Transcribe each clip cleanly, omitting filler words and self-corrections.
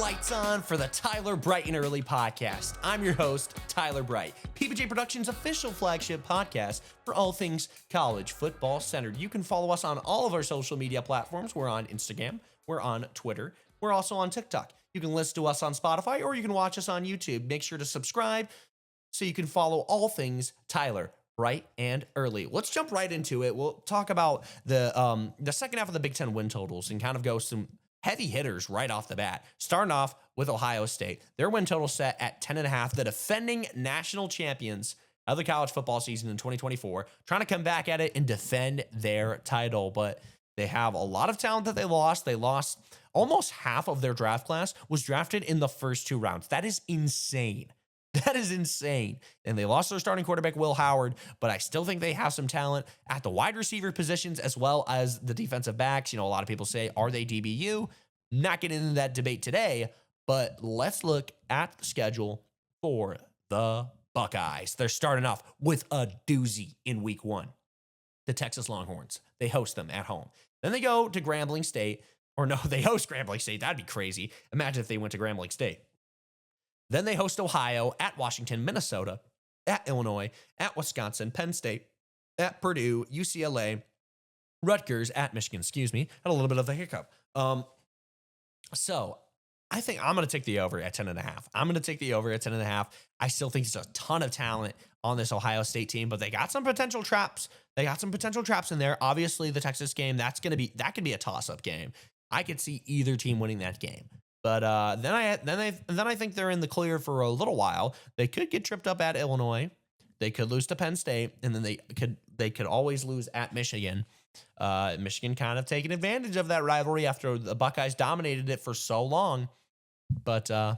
lights on for the Tyler Bright and Early podcast. I'm your host, Tyler Bright, PBJ Productions' official flagship podcast for all things college football centered. You can follow us on all of our social media platforms. We're on Instagram, we're on Twitter, we're also on TikTok. You can listen to us on Spotify or you can watch us on YouTube. Make sure to subscribe so you can follow all things Tyler Bright and Early. Let's jump right into it. We'll talk about the second half of the Big Ten win totals and kind of go some heavy hitters right off the bat. Starting off with Ohio State. Their win total set at 10.5. The defending national champions of the college football season in 2024, trying to come back at it and defend their title. But they have a lot of talent that they lost. They lost almost half of their draft class was drafted in the first two rounds. That is insane. That is insane. And they lost their starting quarterback, Will Howard, but I still think they have some talent at the wide receiver positions as well as the defensive backs. You know, a lot of people say, are they DBU? Not getting into that debate today, but let's look at the schedule for the Buckeyes. They're starting off with a doozy in week one. The Texas Longhorns. They host them at home. Then they go to Grambling State. Or no, they host Grambling State. That'd be crazy. Imagine if they went to Grambling State. Then they host Ohio, at Washington, Minnesota, at Illinois, at Wisconsin, Penn State, at Purdue, UCLA, Rutgers, at Michigan, Had a little bit of a hiccup. So I think I'm going to take the over at 10.5. I still think there's a ton of talent on this Ohio State team, but they got some potential traps. They got some potential traps in there. Obviously, the Texas game, that could be a toss-up game. I could see either team winning that game. But then I think they're in the clear for a little while. They could get tripped up at Illinois. They could lose to Penn State, and then they could always lose at Michigan. Michigan kind of taking advantage of that rivalry after the Buckeyes dominated it for so long. But I'm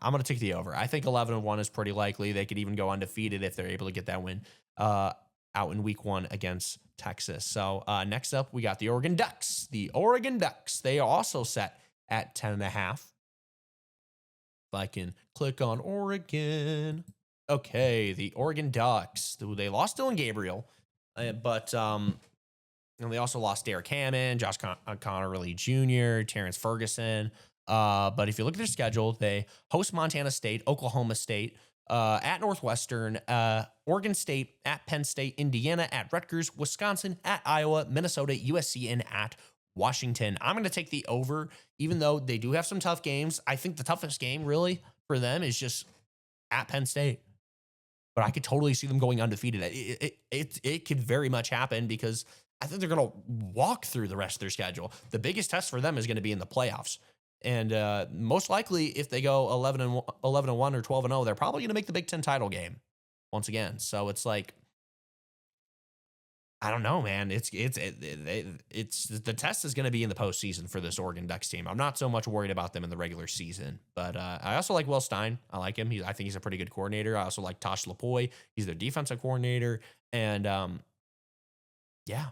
going to take the over. I think 11-1 is pretty likely. They could even go undefeated if they're able to get that win out in week one against Texas. So next up, we got the Oregon Ducks. The Oregon Ducks, they are also set at 10.5. If I can click on Oregon. Okay, the Oregon Ducks. They lost Dylan Gabriel, but and they also lost Derek Hammond, Josh Connerly Jr., Terrence Ferguson. But if you look at their schedule, they host Montana State, Oklahoma State, at Northwestern, Oregon State, at Penn State, Indiana, at Rutgers, Wisconsin, at Iowa, Minnesota, USC, and at Washington. I'm going to take the over, even though they do have some tough games. I think the toughest game really for them is just at Penn State. But I could totally see them going undefeated. It could very much happen because I think they're going to walk through the rest of their schedule. The biggest test for them is going to be in the playoffs. And most likely, if they go 11-1 or 12-0, they're probably going to make the Big Ten title game once again. So it's like, I don't know, man. It's the test is going to be in the postseason for this Oregon Ducks team. I'm not so much worried about them in the regular season, but I also like Will Stein. I like him. I think he's a pretty good coordinator. I also like Tosh Lapoy. He's their defensive coordinator, and yeah,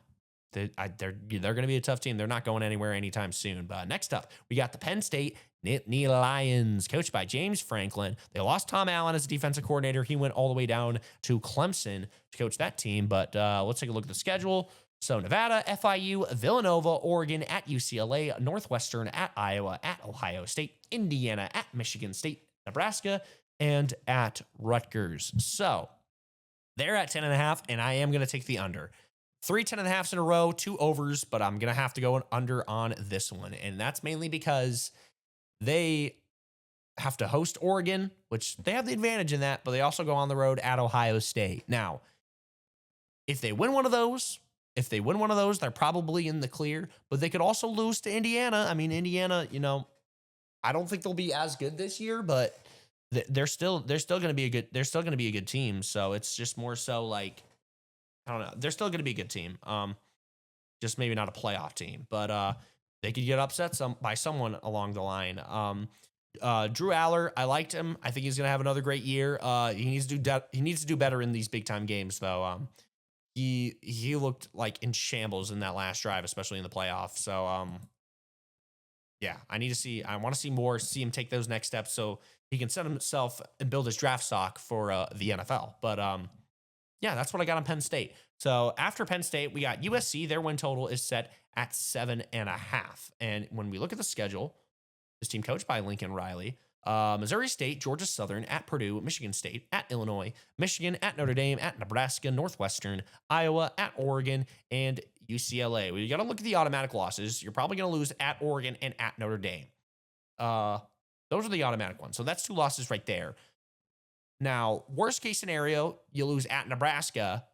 they're going to be a tough team. They're not going anywhere anytime soon. But next up, we got the Penn State Nittany Lions, coached by James Franklin. They lost Tom Allen as a defensive coordinator. He went all the way down to Clemson to coach that team. But let's take a look at the schedule. So Nevada, FIU, Villanova, Oregon, at UCLA, Northwestern, at Iowa, at Ohio State, Indiana, at Michigan State, Nebraska, and at Rutgers. So they're at 10.5, and I am going to take the under. 3 10.5s in a row, 2 overs, but I'm going to have to go under on this one. And that's mainly because they have to host Oregon, which they have the advantage in that, but they also go on the road at Ohio State. Now, if they win one of those, they're probably in the clear, but they could also lose to Indiana. I mean, Indiana, I don't think they'll be as good this year, but they're still going to be a good team. So it's just more so like, I don't know. They're still going to be a good team. Just maybe not a playoff team, but they could get upset by someone along the line. Drew Aller, I liked him. I think he's going to have another great year. He needs to do better in these big time games, though. He looked like in shambles in that last drive, especially in the playoffs. So yeah, I want to see more. See him take those next steps so he can set himself and build his draft stock for the NFL. But yeah, that's what I got on Penn State. So after Penn State, we got USC. Their win total is set at 7.5. And when we look at the schedule, This team coached by Lincoln Riley. Missouri State, Georgia Southern, at Purdue, Michigan State, at Illinois, Michigan, at Notre Dame, at Nebraska, Northwestern, Iowa, at Oregon, and UCLA. Well, you got to look at the automatic losses. You're probably going to lose at Oregon and at Notre Dame. Those are the automatic ones. So that's 2 losses right there. Now, worst case scenario, you lose at Nebraska,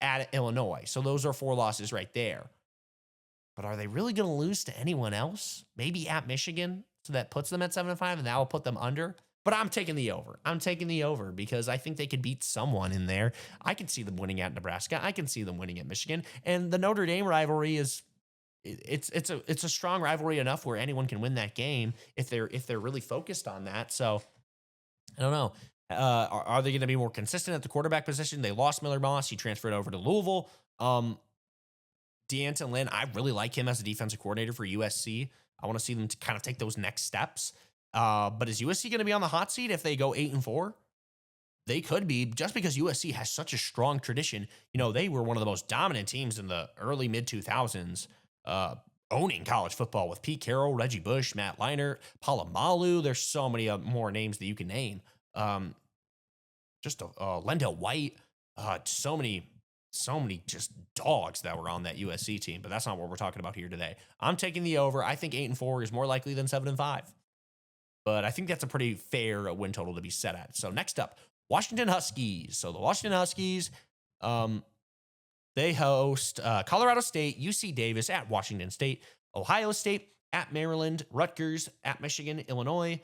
at Illinois. So those are 4 losses right there. But are they really going to lose to anyone else? Maybe at Michigan. So that puts them at 7-5, and that will put them under. But I'm taking the over. I'm taking the over because I think they could beat someone in there. I can see them winning at Nebraska. I can see them winning at Michigan. And the Notre Dame rivalry is it's a strong rivalry enough where anyone can win that game if they're really focused on that. So I don't know. Are they going to be more consistent at the quarterback position? They lost Miller Moss. He transferred over to Louisville. D'Anton Lynn, I really like him as a defensive coordinator for USC. I want to see them to kind of take those next steps. But is USC going to be on the hot seat if they go 8-4? They could be, just because USC has such a strong tradition. You know, they were one of the most dominant teams in the early mid-2000s, owning college football with Pete Carroll, Reggie Bush, Matt Leinart, Palomalu. There's so many more names that you can name. Lendell White, so many just dogs that were on that USC team, but that's not what we're talking about here today. I'm taking the over. I think 8-4 is more likely than 7-5, but I think that's a pretty fair win total to be set at. So next up, Washington Huskies. So the Washington Huskies, they host Colorado State, UC Davis, at Washington State, Ohio State, at Maryland, Rutgers, at Michigan, Illinois,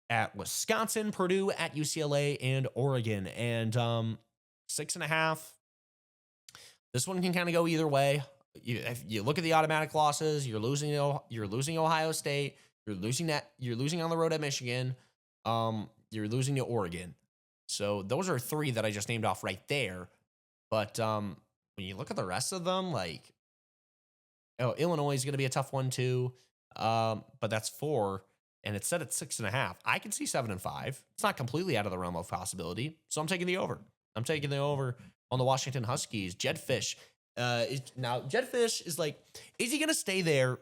at Wisconsin, Purdue, at UCLA, and Oregon. And 6.5. This one can kind of go either way. If you look at the automatic losses, you're losing Ohio State, you're losing on the road at Michigan, you're losing to Oregon. So those are 3 that I just named off right there. But when you look at the rest of them, Illinois is going to be a tough one too. But that's 4, and it's set at 6.5. I can see 7-5. It's not completely out of the realm of possibility. So I'm taking the over. I'm taking the over on the Washington Huskies. Jedd Fisch. Now, Jedd Fisch is is he going to stay there?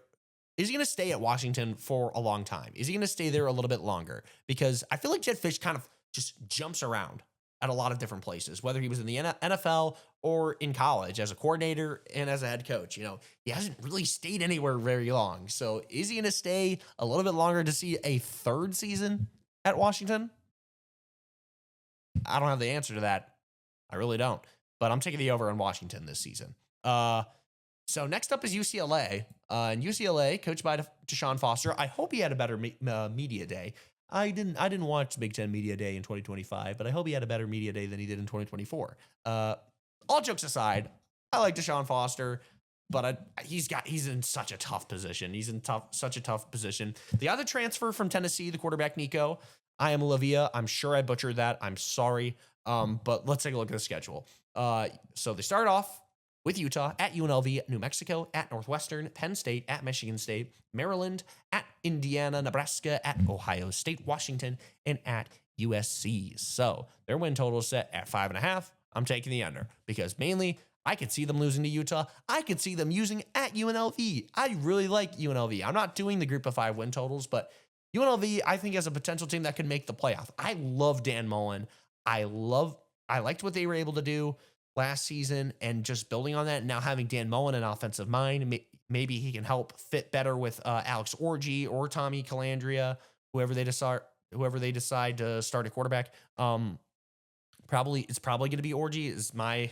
Is he going to stay at Washington for a long time? Is he going to stay there a little bit longer? Because I feel like Jedd Fisch kind of just jumps around at a lot of different places, whether he was in the NFL or in college as a coordinator and as a head coach. You know, he hasn't really stayed anywhere very long. So is he going to stay a little bit longer to see a 3rd season at Washington? I don't have the answer to that. I really don't. But I'm taking the over on Washington this season. So next up is UCLA. And UCLA, coached by Deshaun Foster. I hope he had a better media day. I didn't watch Big Ten Media Day in 2025, but I hope he had a better media day than he did in 2024. All jokes aside, I like Deshaun Foster, but he's in such a tough position. He's in such a tough position. The other transfer from Tennessee, the quarterback Nico, I am Olivia. I'm sure I butchered that. I'm sorry. But let's take a look at the schedule. So they start off with Utah, at UNLV, New Mexico, at Northwestern, Penn State, at Michigan State, Maryland, at Indiana, Nebraska, at Ohio State, Washington, and at USC. So their win total is set at 5.5. I'm taking the under because mainly I could see them losing to Utah. I could see them using at UNLV. I really like UNLV. I'm not doing the group of 5 win totals, but UNLV, I think, has a potential team that could make the playoff. I love Dan Mullen. I liked what they were able to do last season, and just building on that, now having Dan Mullen an offensive mind, maybe he can help fit better with Alex Orji or Tommy Calandria, whoever they decide to start a quarterback. It's probably going to be Orji is my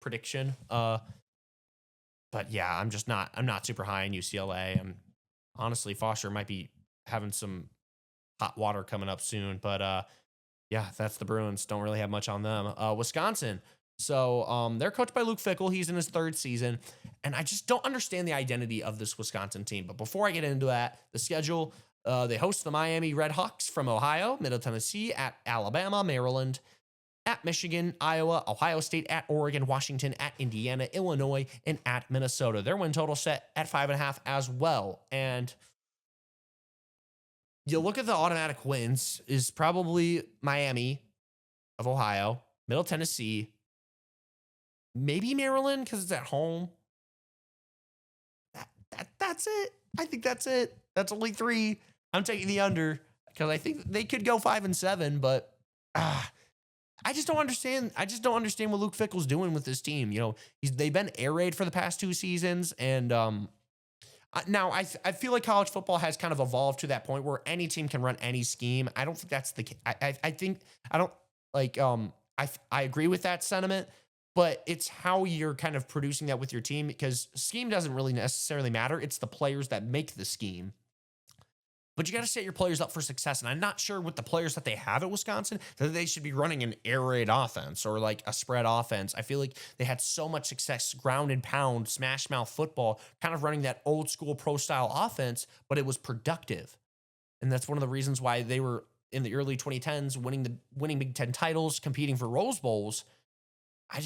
prediction. But yeah, I'm not super high in UCLA. Honestly, Foster might be having some hot water coming up soon, but yeah, that's the Bruins. Don't really have much on them. Wisconsin. So they're coached by Luke Fickell. He's in his 3rd season, and I just don't understand the identity of this Wisconsin team. But before I get into that, the schedule, they host the Miami Redhawks from Ohio, Middle Tennessee, at Alabama, Maryland, at Michigan, Iowa, Ohio State, at Oregon, Washington, at Indiana, Illinois, and at Minnesota. Their win total set at 5.5 as well. And you look at the automatic wins is probably Miami of Ohio, Middle Tennessee, maybe Maryland because it's at home. That's it. I think that's it. That's only 3. I'm taking the under because I think they could go 5-7, but ah, I just don't understand. I just don't understand what Luke Fickell's doing with this team. They've been air raid for the past 2 seasons, and now I feel like college football has kind of evolved to that point where any team can run any scheme. I don't think that's the. I think I don't like. I agree with that sentiment, but it's how you're kind of producing that with your team because scheme doesn't really necessarily matter. It's the players that make the scheme. But you got to set your players up for success. And I'm not sure with the players that they have at Wisconsin that they should be running an air raid offense or like a spread offense. I feel like they had so much success, ground and pound, smash mouth football, kind of running that old school pro style offense, but it was productive. And that's one of the reasons why they were in the early 2010s winning Big Ten titles, competing for Rose Bowls. I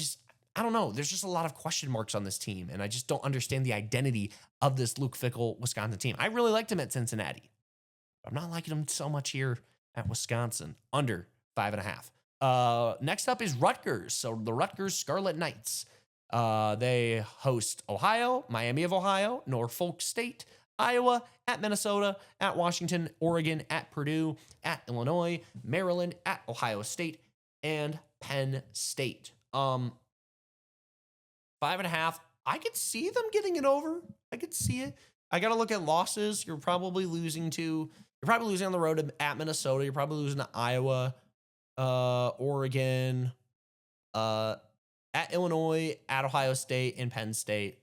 don't know. There's just a lot of question marks on this team. And I just don't understand the identity of this Luke Fickell Wisconsin team. I really liked him at Cincinnati. I'm not liking them so much here at Wisconsin. Under 5.5. Next up is Rutgers. So the Rutgers Scarlet Knights. They host Ohio, Miami of Ohio, Norfolk State, Iowa, at Minnesota, at Washington, Oregon, at Purdue, at Illinois, Maryland, at Ohio State, and Penn State. 5.5. I could see them getting it over. I could see it. I got to look at losses. You're probably losing on the road at Minnesota. You're probably losing to Iowa, Oregon, at Illinois, at Ohio State, and Penn State.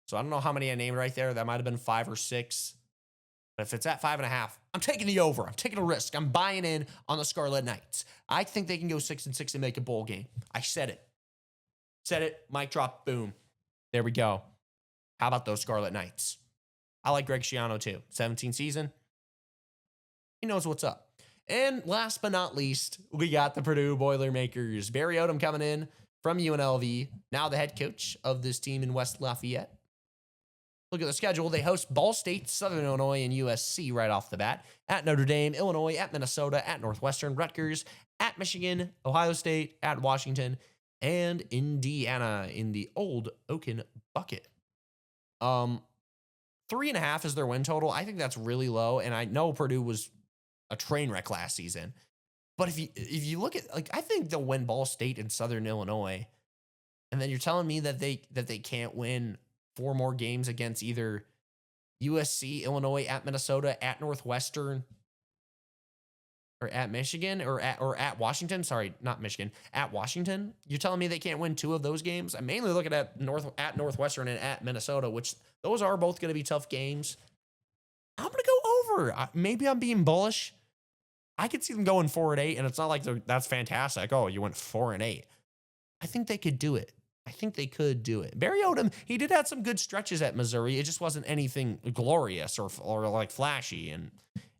So I don't know how many I named right there. That might have been 5 or 6. But if it's at 5.5, I'm taking the over. I'm taking a risk. I'm buying in on the Scarlet Knights. I think they can go 6-6 and make a bowl game. I said it. Said it. Mic drop. Boom. There we go. How about those Scarlet Knights? I like Greg Schiano too. 17 season. He knows what's up. And last but not least, we got the Purdue Boilermakers. Barry Odom coming in from UNLV, now the head coach of this team in West Lafayette. Look at the schedule. They host Ball State, Southern Illinois, and USC right off the bat. At Notre Dame, Illinois, at Minnesota, at Northwestern, Rutgers, at Michigan, Ohio State, at Washington, and Indiana in the old Oaken Bucket. 3.5 is their win total. I think that's really low, and I know Purdue was a train wreck last season. But if you look at, like, I think they'll win Ball State and Southern Illinois, and then you're telling me that they can't win 4 more games against either USC, Illinois, at Minnesota, at Northwestern, or at Michigan, or at Washington. Sorry, not Michigan. At Washington. You're telling me they can't win 2 of those games? I'm mainly looking at Northwestern and at Minnesota, which those are both going to be tough games. I'm going to go over. Maybe I'm being bullish. I could see them going 4-8, and it's not like that's fantastic. Oh, you went 4-8. I think they could do it. Barry Odom, he did have some good stretches at Missouri. It just wasn't anything glorious or like flashy. And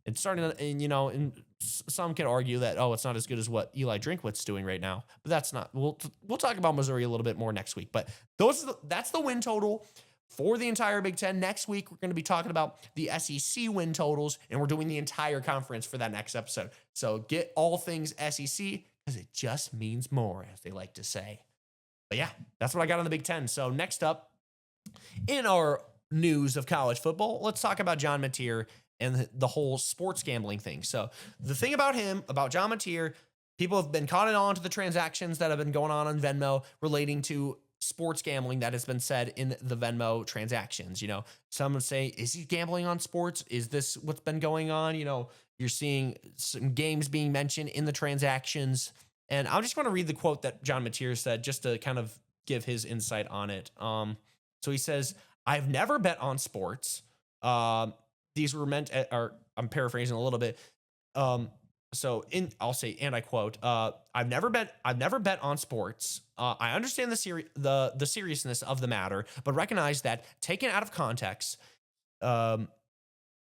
it's starting to, and some can argue that, it's not as good as what Eli Drinkwitz's doing right now. But that's not. We'll talk about Missouri a little bit more next week. But that's the win total for the entire Big Ten. Next week, we're going to be talking about the SEC win totals, and we're doing the entire conference for that next episode. So get all things SEC because it just means more, as they like to say. But yeah, that's what I got on the Big Ten. So next up in our news of college football, let's talk about John Mateer and the whole sports gambling thing. So the thing about John Mateer, people have been caught on to the transactions that have been going on Venmo relating to sports gambling that has been said in the Venmo transactions. Some would say, is he gambling on sports? Is this what's been going on? You're seeing some games being mentioned in the transactions. And I'm just going to read the quote that John Mateer said just to kind of give his insight on it. So he says, I've never bet on sports. These were meant I'm paraphrasing a little bit. I'll say, and I quote, I've never bet on sports. I understand the seriousness of the matter, but recognize that taken out of context,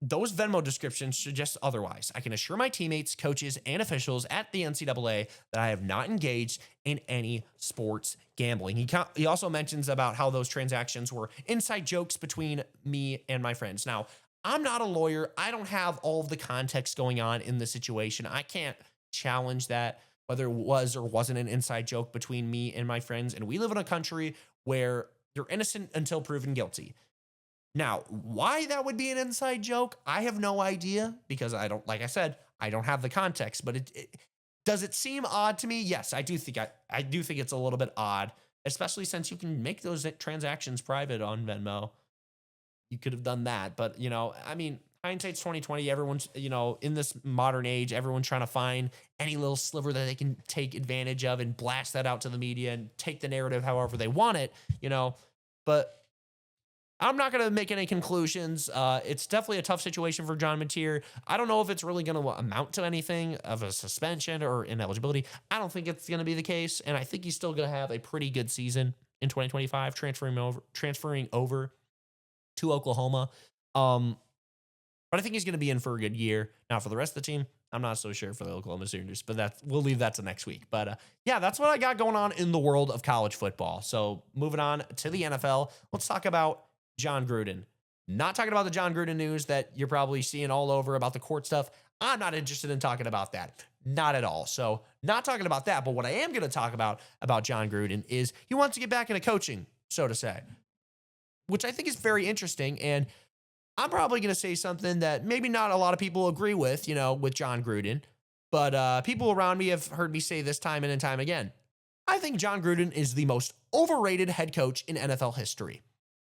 those Venmo descriptions suggest otherwise. I can assure my teammates, coaches, and officials at the NCAA that I have not engaged in any sports gambling. He also mentions about how those transactions were inside jokes between me and my friends. Now, I'm not a lawyer. I don't have all of the context going on in the situation. I can't challenge that, whether it was or wasn't an inside joke between me and my friends. And we live in a country where you're innocent until proven guilty. Now, why that would be an inside joke, I have no idea because I don't, like I said, I don't have the context. But does it seem odd to me? Yes, I do think it's a little bit odd, especially since you can make those transactions private on Venmo. You could have done that, but I mean, hindsight's 2020. Everyone's in this modern age, everyone's trying to find any little sliver that they can take advantage of and blast that out to the media and take the narrative however they want it. But I'm not going to make any conclusions. It's definitely a tough situation for John Mateer. I don't know if it's really going to amount to anything of a suspension or ineligibility. I don't think it's going to be the case, and I think he's still going to have a pretty good season in 2025, transferring over to Oklahoma. But I think he's going to be in for a good year. Now, for the rest of the team, I'm not so sure for the Oklahoma Sooners, but we'll leave that to next week. But yeah, that's what I got going on in the world of college football. So moving on to the NFL, let's talk about Jon Gruden. Not talking about the Jon Gruden news that you're probably seeing all over about the court stuff. I'm not interested in talking about that. Not at all. So not talking about that. But what I am going to talk about Jon Gruden is he wants to get back into coaching, so to say, which I think is very interesting. And I'm probably going to say something that maybe not a lot of people agree with, with Jon Gruden, but people around me have heard me say this time and time again. I think Jon Gruden is the most overrated head coach in NFL history.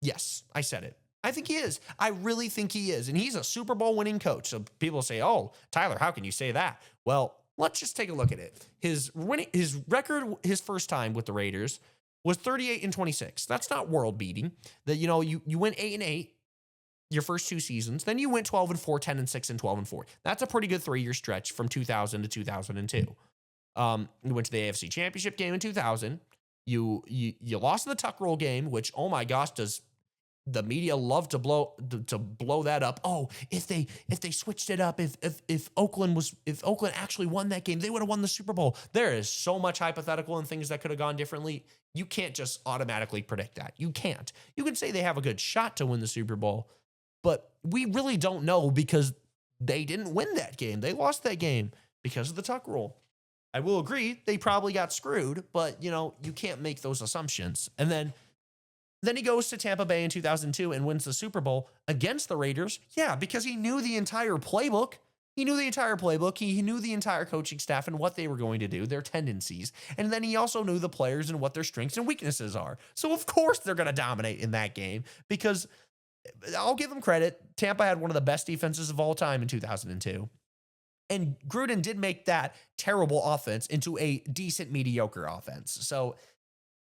Yes, I said it. I think he is. I really think he is. And he's a Super Bowl winning coach. So people say, oh, Tyler, how can you say that? Well, let's just take a look at it. His record, his first time with the Raiders was 38-26. That's not world beating. That, you went 8-8 your first two seasons. Then you went 12-4, 10-6, and 12-4. That's a pretty good 3-year stretch from 2000 to 2002. You went to the AFC Championship game in 2000. You lost in the Tuck Roll game, which, oh my gosh, does the media love to blow that up? Oh, if they switched it up, if Oakland actually won that game, they would have won the Super Bowl. There is so much hypothetical and things that could have gone differently. You can't just automatically predict that. You can't. You can say they have a good shot to win the Super Bowl, but we really don't know because they didn't win that game. They lost that game because of the Tuck Rule. I will agree they probably got screwed, but you can't make those assumptions. And then he goes to Tampa Bay in 2002 and wins the Super Bowl against the Raiders. Yeah, because he knew the entire playbook. He knew the entire playbook. He knew the entire coaching staff and what they were going to do, their tendencies. And then he also knew the players and what their strengths and weaknesses are. So of course they're going to dominate in that game because I'll give them credit. Tampa had one of the best defenses of all time in 2002. And Gruden did make that terrible offense into a decent, mediocre offense. So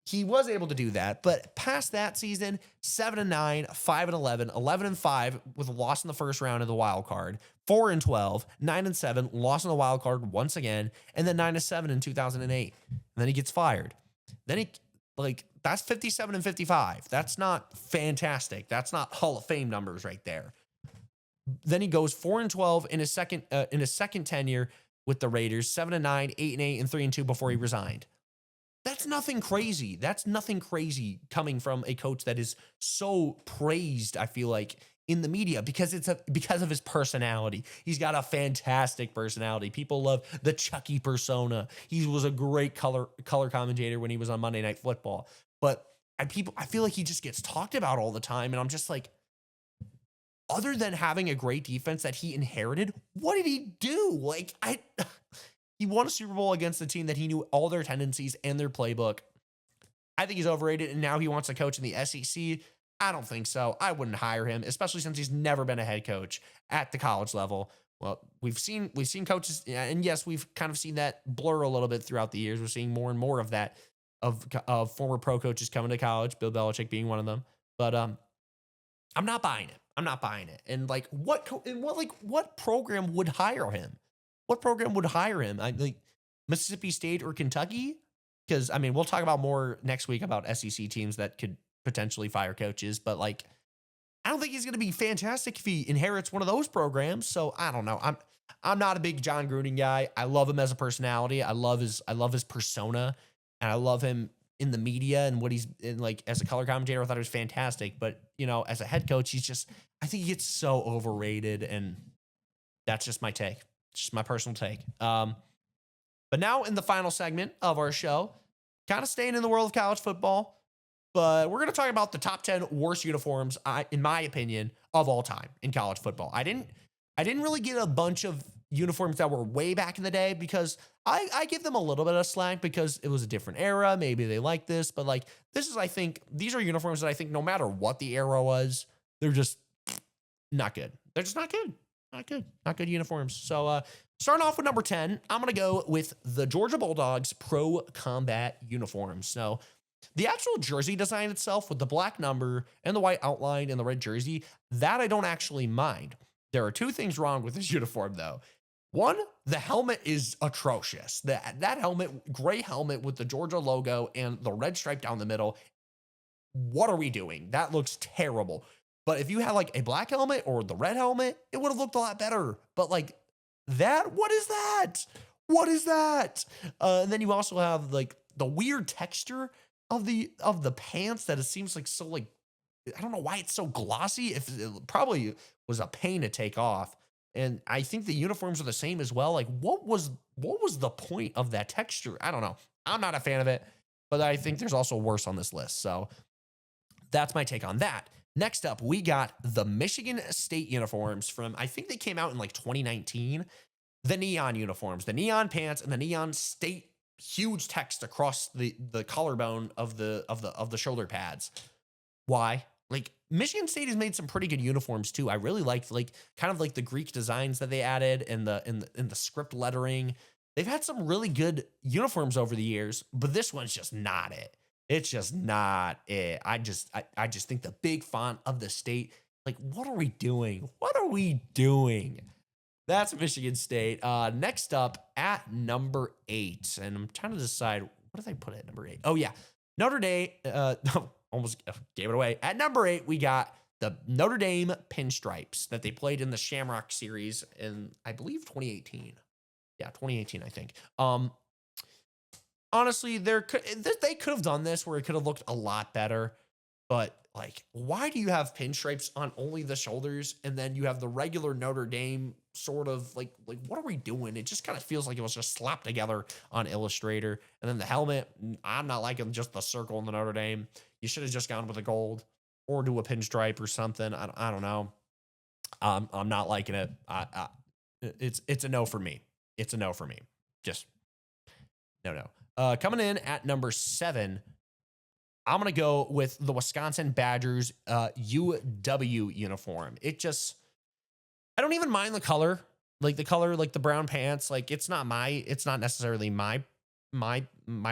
he was able to do that. But past that season, 7-9, 5-11, 11-5 with a loss in the first round of the wild card, 4-12, 9-7, loss in the wild card once again, and then 9-7 in 2008. And then he gets fired. Then that's 57-55. That's not fantastic. That's not Hall of Fame numbers right there. Then he goes 4-12 in his second tenure with the Raiders, 7-9, 8-8, and 3-2 before he resigned. That's nothing crazy. That's nothing crazy coming from a coach that is so praised, I feel like, in the media because because of his personality. He's got a fantastic personality. People love the Chucky persona. He was a great color commentator when he was on Monday Night Football. But I feel like he just gets talked about all the time, and I'm just like, other than having a great defense that he inherited, what did he do? He won a Super Bowl against a team that he knew all their tendencies and their playbook. I think he's overrated, and now he wants to coach in the SEC. I don't think so. I wouldn't hire him, especially since he's never been a head coach at the college level. Well, we've seen coaches, and yes, we've kind of seen that blur a little bit throughout the years. We're seeing more and more of that of former pro coaches coming to college, Bill Belichick being one of them. But I'm not buying it. And what program would hire him? What program would hire him? Mississippi State or Kentucky? Because we'll talk about more next week about SEC teams that could potentially fire coaches, but I don't think he's going to be fantastic if he inherits one of those programs. So I don't know. I'm not a big Jon Gruden guy. I love him as a personality. I love his persona, and I love him in the media and what he's in, as a color commentator. I thought it was fantastic, but as a head coach, I think he gets so overrated, and that's just my take. It's just my personal take. But now in the final segment of our show, kind of staying in the world of college football, But we're going to talk about the top 10 worst uniforms, in my opinion, of all time in college football. I didn't really get a bunch of uniforms that were way back in the day because I give them a little bit of slack because it was a different era. Maybe they like this, but like this is, I think, these are uniforms that I think no matter what the era was, they're just not good. They're just not good. Not good. Not good uniforms. So starting off with number 10, I'm going to go with the Georgia Bulldogs Pro Combat uniforms. So the actual jersey design itself with the black number and the white outline and the red jersey, that I don't actually mind. There are two things wrong with this uniform, though. One, the helmet is atrocious. That helmet, gray helmet with the Georgia logo and the red stripe down the middle. What are we doing? That looks terrible. But if you had like a black helmet or the red helmet, it would have looked a lot better. But like that, what is that? What is that? And then you also have like the weird texture of the pants that it seems like so like, I don't know why it's so glossy. If it probably was a pain to take off. And I think the uniforms are the same as well. Like what was the point of that texture? I don't know. I'm not a fan of it, but I think there's also worse on this list. So that's my take on that. Next up, we got the Michigan State uniforms from, I think they came out in like 2019. The neon uniforms, the neon pants, and the neon state huge text across the collarbone of the shoulder pads. Why? Like Michigan State has made some pretty good uniforms too. I really liked like kind of like the Greek designs that they added and the script lettering. They've had some really good uniforms over the years, but this one's just not it. It's just not it. I just think the big font of the state, like, what are we doing? What are we doing? That's Michigan State. Next up at number 8, and I'm trying to decide what did I put at number 8? Oh yeah, Notre Dame. Almost gave it away. At number 8, we got the Notre Dame pinstripes that they played in the Shamrock series in, I believe, 2018. Yeah, 2018, I think. Honestly, they could have done this where it could have looked a lot better, but like, why do you have pinstripes on only the shoulders and then you have the regular Notre Dame sort of like what are we doing? It just kind of feels like it was just slapped together on Illustrator. And then the helmet, I'm not liking just the circle in the Notre Dame. You should have just gone with a gold or do a pinstripe or something. I don't know. I'm not liking it. It's a no for me. It's a no for me. Just no. Coming in at number 7, I'm going to go with the Wisconsin Badgers UW uniform. I don't even mind the color, like the brown pants. Like it's not necessarily my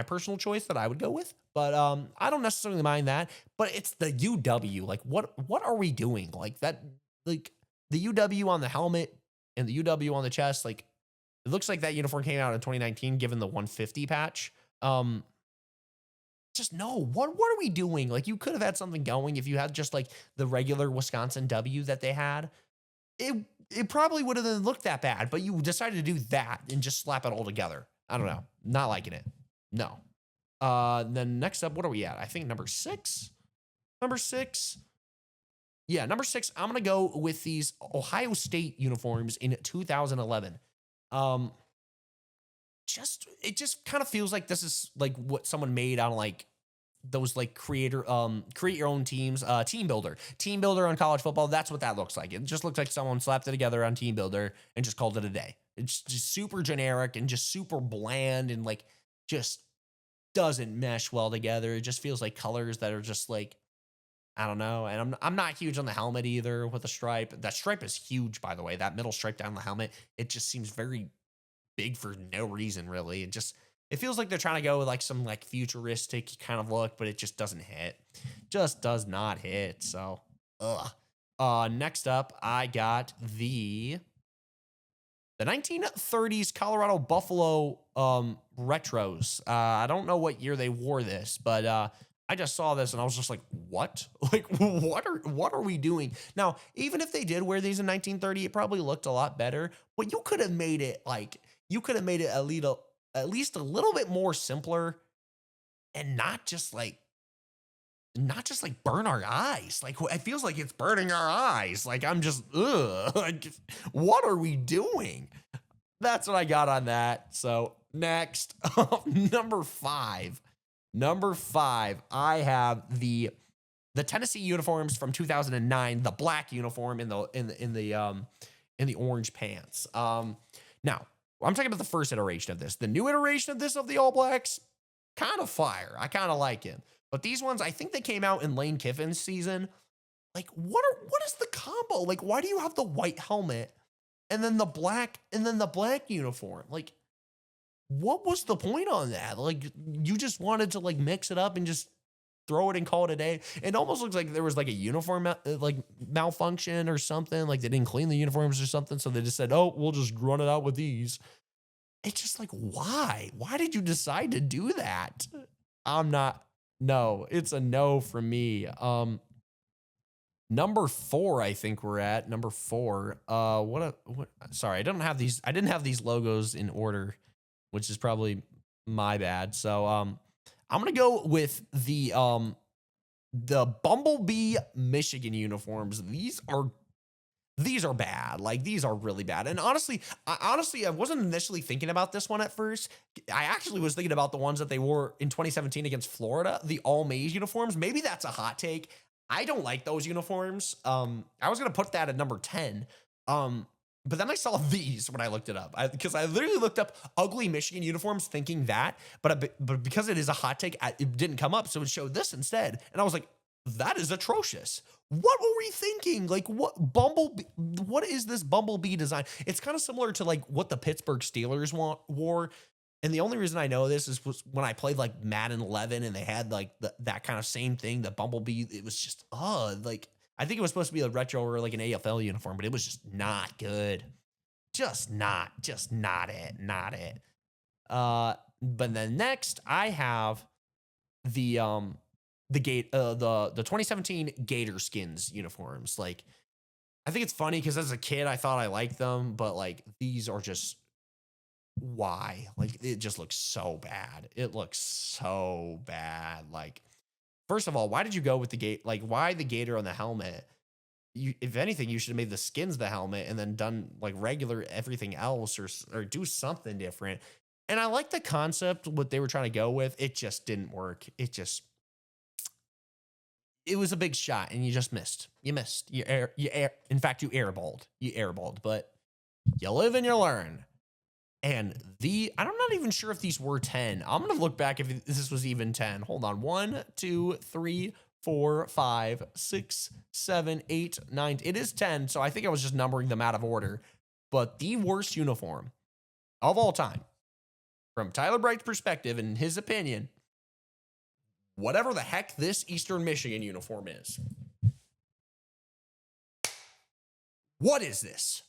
personal choice that I would go with, but I don't necessarily mind that, but it's the UW. Like what are we doing? Like that, like the UW on the helmet and the UW on the chest, like it looks like that uniform came out in 2019, given the 150 patch. Just no, what are we doing? Like you could have had something going if you had just like the regular Wisconsin W that they had. It probably would have looked that bad, but you decided to do that and just slap it all together. I don't know. Not liking it. No. Then next up, what are we at? I think number 6. Number 6. Yeah, number 6. I'm going to go with these Ohio State uniforms in 2011. It just kind of feels like this is like what someone made on like those like create your own teams, team builder on college football. That's what that looks like. It just looks like someone slapped it together on team builder and just called it a day. It's just super generic and just super bland and like just doesn't mesh well together. It just feels like colors that are just like, I don't know. And I'm not huge on the helmet either with the stripe. That stripe is huge, by the way. That middle stripe down the helmet, it just seems very big for no reason, really. It feels like they're trying to go with like some like futuristic kind of look, but it just doesn't hit. Just does not hit. So, next up, I got the 1930s Colorado Buffalo retros. I don't know what year they wore this, but I just saw this and I was just like, what? Like, what are we doing? Now, even if they did wear these in 1930, it probably looked a lot better, but you could have made it at least a little bit more simpler and not just like burn our eyes. Like it feels like it's burning our eyes. Like I'm just, like, what are we doing? That's what I got on that. So next, number 5. Number 5, I have the Tennessee uniforms from 2009, the black uniform in the orange pants. Now I'm talking about the first iteration of this. The new iteration of this of the All Blacks, kind of fire. I kind of like him. But these ones, I think they came out in Lane Kiffin's season. Like, what is the combo? Like, why do you have the white helmet and then the black uniform? Like, what was the point on that? Like, you just wanted to like mix it up and just throw it and call it a day. It almost looks like there was like a uniform like malfunction or something. Like they didn't clean the uniforms or something. So they just said, oh, we'll just run it out with these. It's just like, why? Why did you decide to do that? No, it's a no from me. Number 4, I think we're at number 4. Sorry, I didn't have these logos in order, which is probably my bad. So, I'm going to go with the Bumblebee Michigan uniforms. These are bad. Like, these are really bad. And honestly, I wasn't initially thinking about this one at first. I actually was thinking about the ones that they wore in 2017 against Florida, the all maize uniforms. Maybe that's a hot take. I don't like those uniforms. I was going to put that at number 10. But then I saw these when I looked it up, because I literally looked up ugly Michigan uniforms thinking that, but because it is a hot take, it didn't come up. So it showed this instead. And I was like, that is atrocious. What were we thinking? Like, what is this Bumblebee design? It's kind of similar to like what the Pittsburgh Steelers wore. And the only reason I know this was when I played like Madden 11 and they had like that kind of same thing, the Bumblebee. It was just, like, I think it was supposed to be a retro or like an AFL uniform, but it was just not good. Just not it. But then next I have the 2017 Gator Skins uniforms. Like, I think it's funny because as a kid I thought I liked them, but like these are just, why? Like, it just looks so bad. It looks so bad. Like, first of all, why did you go with like, why the gator on the helmet? If anything, you should have made the skins the helmet and then done like regular everything else, or do something different. And I like the concept, what they were trying to go with. It just didn't work. It was a big shot and you just missed. In fact, you airballed. But you live and you learn. And I'm not even sure if these were 10. I'm going to look back if this was even 10. Hold on. 1, 2, 3, 4, 5, 6, 7, 8, 9. It is 10. So I think I was just numbering them out of order. But the worst uniform of all time, from Tyler Bright's perspective and his opinion, whatever the heck this Eastern Michigan uniform is. What is this?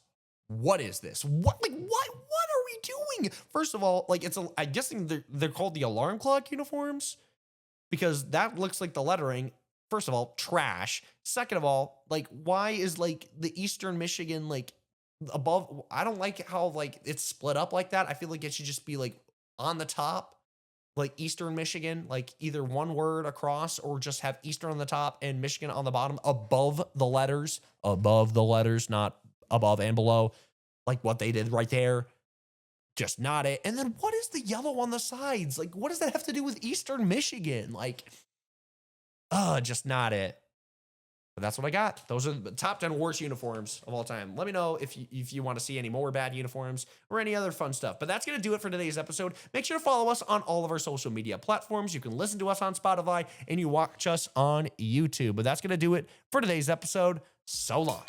What is this? What are we doing? First of all, like, I'm guessing they're called the alarm clock uniforms because that looks like the lettering. First of all, trash. Second of all, like, why is like the Eastern Michigan like above? I don't like how like it's split up like that. I feel like it should just be like on the top, like Eastern Michigan, like either one word across or just have Eastern on the top and Michigan on the bottom above the letters, not above and below, like what they did right there. Just not it. And then what is the yellow on the sides? Like, what does that have to do with Eastern Michigan? Like, just not it. But that's what I got. Those are the top 10 worst uniforms of all time. Let me know if you want to see any more bad uniforms or any other fun stuff. But that's going to do it for today's episode. Make sure to follow us on all of our social media platforms. You can listen to us on Spotify and you watch us on YouTube. But that's going to do it for today's episode. So long.